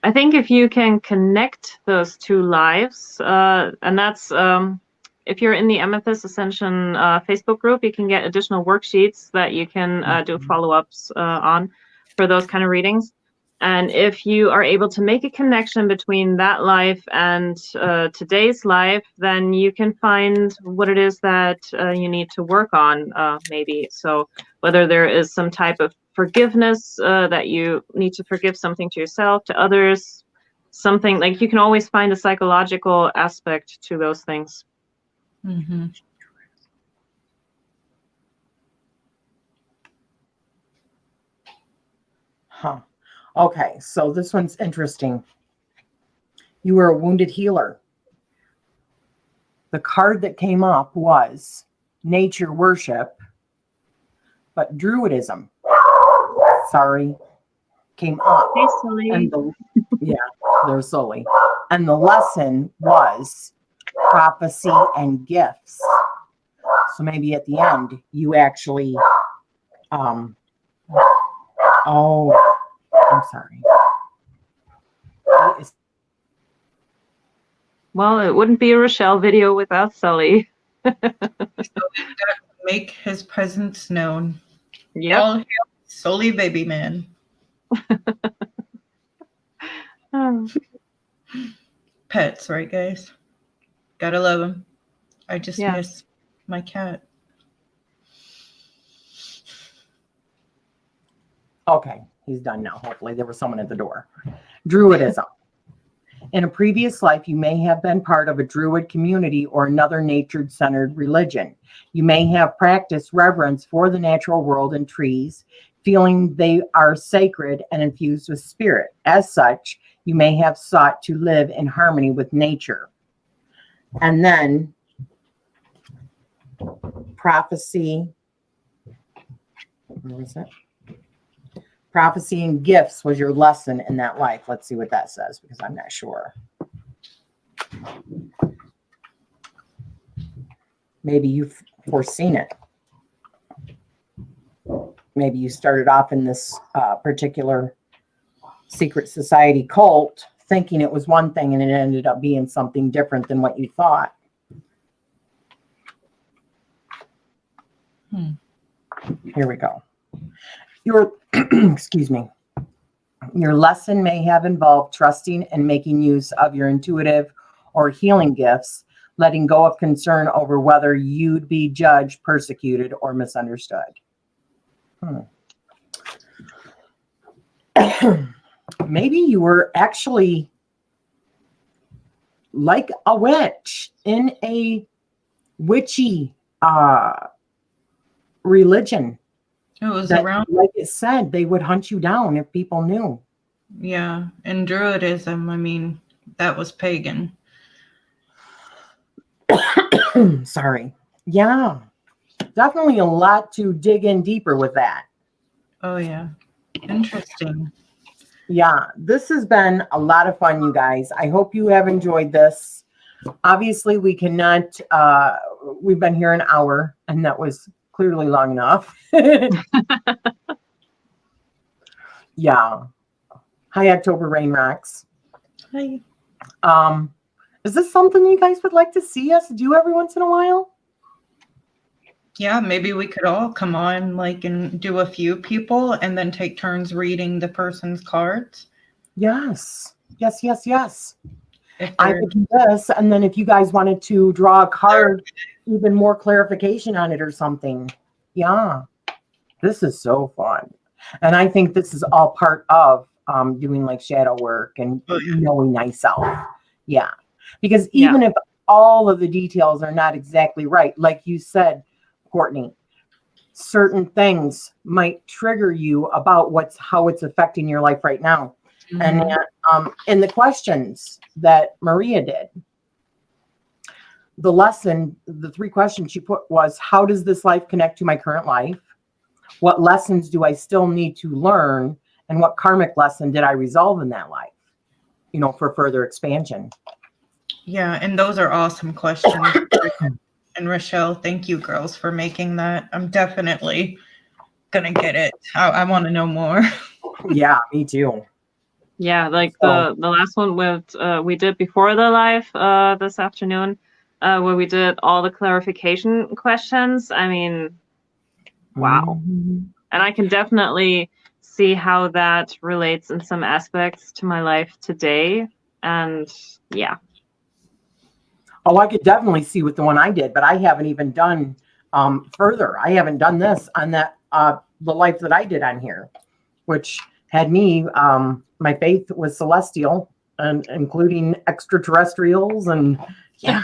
I think if you can connect those two lives, and that's if you're in the Amethyst Ascension Facebook group, you can get additional worksheets that you can do follow-ups on for those kind of readings. And if you are able to make a connection between that life and today's life, then you can find what it is that you need to work on, maybe. So whether there is some type of forgiveness that you need to forgive something to yourself, to others, something like you can always find a psychological aspect to those things. Huh. Okay, so this one's interesting. You were a wounded healer. The card that came up was nature worship, but druidism, sorry, came up. Hey, Sully. And there's Sully. And the lesson was prophecy and gifts. So maybe at the end, you actually, I'm sorry. Well, it wouldn't be a Rochelle video without Sully. Make his presence known. Yep. All hail Sully baby man. Oh. Pets, right, guys? Gotta love them. I just Yeah. miss my cat. Okay, he's done now. Hopefully there was someone at the door. Druidism. In a previous life, you may have been part of a druid community or another nature-centered religion. You may have practiced reverence for the natural world and trees, feeling they are sacred and infused with spirit. As such, you may have sought to live in harmony with nature. And then prophecy. Where was it? Prophecy and gifts was your lesson in that life. Let's see what that says, because I'm not sure. Maybe you've foreseen it. Maybe you started off in this particular secret society cult thinking it was one thing and it ended up being something different than what you thought. Here we go. Your excuse me. Your lesson may have involved trusting and making use of your intuitive or healing gifts, letting go of concern over whether you'd be judged, persecuted, or misunderstood. Maybe you were actually like a witch in a witchy religion. It was That, around, like it said, they would hunt you down if people knew. yeah. And druidism, I mean, that was pagan. Sorry. Yeah. Definitely a lot to dig in deeper with that. Oh, yeah. Interesting. Yeah. This has been a lot of fun, you guys. I hope you have enjoyed this. Obviously, we cannot, we've been here an hour, and that was clearly long enough. Yeah. Hi, October Rain Rocks. Hi. Is this something you guys would like to see us do every once in a while? Yeah, maybe we could all come on, like, and do a few people and then take turns reading the person's cards. Yes. Yes, yes, yes. If I they're- could do this, and then if you guys wanted to draw a card, even more clarification on it or something. Yeah. This is so fun. And I think this is all part of doing like shadow work and knowing thyself. Yeah. Because even if all of the details are not exactly right, like you said, Cortney, certain things might trigger you about how it's affecting your life right now. Mhm. And in the questions that Maria did, the lesson, the 3 questions she put was, how does this life connect to my current life? What lessons do I still need to learn? And what karmic lesson did I resolve in that life? You know, for further expansion. Yeah, and those are awesome questions. And Rochelle, thank you, girls, for making that. I'm definitely gonna get it. I want to know more. Yeah, me too. Yeah, like So- the last one with we did before the live this afternoon, where we did all the clarification questions. I mean, wow. Mhm. And I can definitely see how that relates in some aspects to my life today. And yeah. Oh, I could definitely see with the one I did, but I haven't even done further. I haven't done this on that the life that I did on here, which had me my faith was celestial and including extraterrestrials and yeah.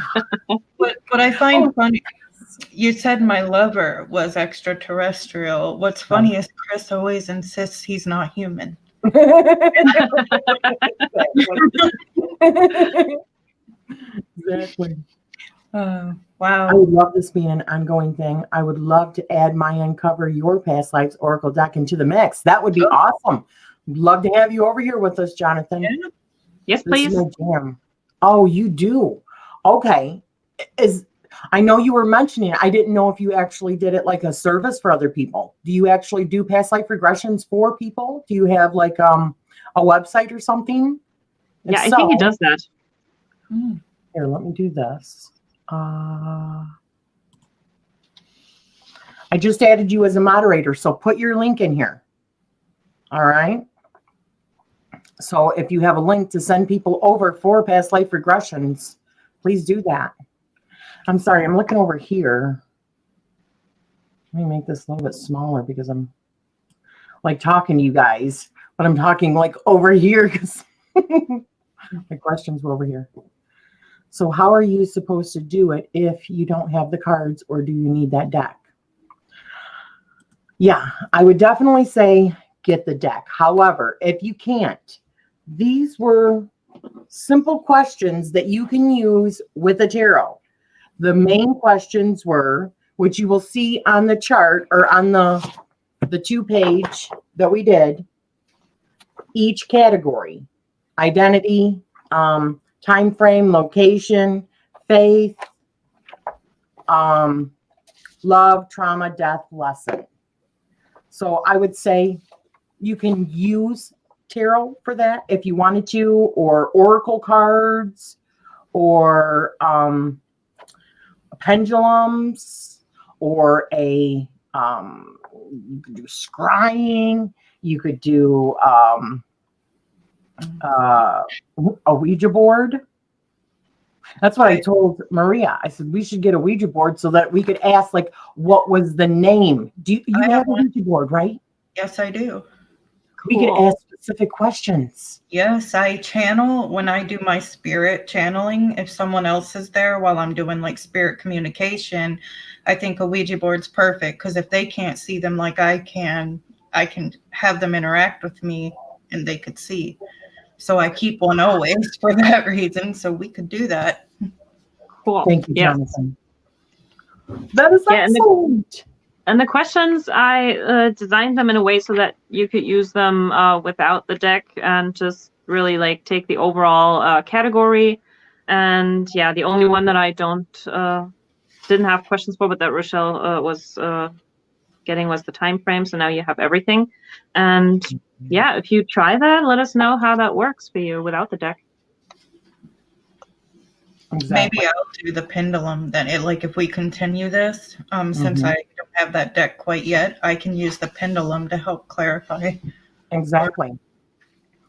What I find funny, you said my lover was extraterrestrial. What's funny is Chris always insists he's not human. Exactly. I Wow. would love this being an ongoing thing. I would love to add my Uncover Your Past Lives Oracle deck into the mix. That would be awesome. Love to have you over here with us, Jonathan. Yeah. Yes, This is please. my jam. Oh, you do? Okay. I know you were mentioning, I didn't know if you actually did it like a service for other people. Do you actually do past life regressions for people? Do you have like a website or something? If Yeah, I think he so, does that. here, let me do this. I just added you as a moderator, so put your link in here. All right. So if you have a link to send people over for past life regressions, please do that. I'm sorry, I'm looking over here. Let me make this a little bit smaller because I'm like talking to you guys, but I'm talking like over here because my questions were over here. So how are you supposed to do it if you don't have the cards, or do you need that deck? Yeah, I would definitely say get the deck. However, if you can't, these were simple questions that you can use with a tarot. The main questions were, which you will see on the chart or on the 2-page that we did, each category: identity, time frame, location, faith, love, trauma, death, lesson. So I would say you can use tarot for that if you wanted to, or oracle cards, or pendulums, or you could do scrying. You could do a Ouija board. That's what I told Maria. I said we should get a Ouija board so that we could ask, like, what was the name? Do you have a Ouija board, right? Yes, I do. We could ask specific questions. Yes, I channel when I do my spirit channeling. If someone else is there while I'm doing like spirit communication, I think a Ouija board's perfect, because if they can't see them like I can have them interact with me and they could see. So I keep one always for that reason. So we could do that. Cool. Thank you, Yes. Jonathan. That is Yeah, excellent. And the questions, I designed them in a way so that you could use them without the deck and just really like take the overall category. And yeah, the only one that I didn't have questions for, but that Rochelle was getting, was the time frame. So now you have everything. And yeah, if you try that, let us know how that works for you without the deck. Exactly. Maybe I'll do the pendulum then. If we continue this, since I don't have that deck quite yet, I can use the pendulum to help clarify. Exactly.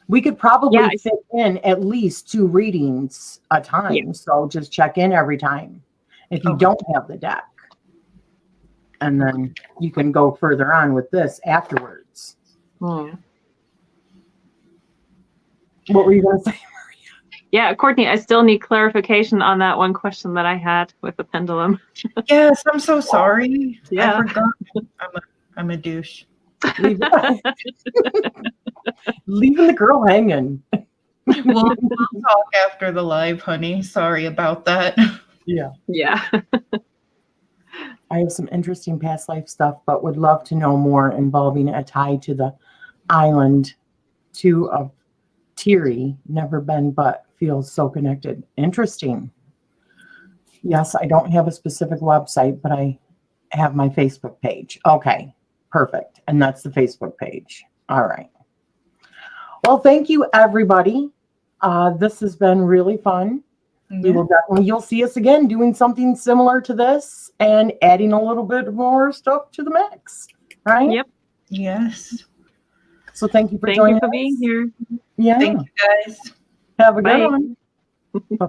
We could probably fit in at least 2 readings a time. Yeah. So just check in every time if you don't have the deck. And then you can go further on with this afterwards. What were you going to say? Yeah, Courtney, I still need clarification on that one question that I had with the pendulum. Yes, I'm so sorry. Yeah. I forgot. I'm a douche. Leaving the girl hanging. We'll talk after the live, honey. Sorry about that. Yeah. Yeah. I have some interesting past life stuff, but would love to know more involving a tie to the island of Erie. Never been, but feels so connected. Interesting. Yes, I don't have a specific website, but I have my Facebook page. Okay, perfect. And that's the Facebook page. All right. Well, thank you, everybody. This has been really fun. Yeah. You'll see us again doing something similar to this and adding a little bit more stuff to the mix. Right? Yep. Yes. So thank you for joining us. Thank you for being here. Yeah. Thank you, guys. Have a good one. Bye-bye.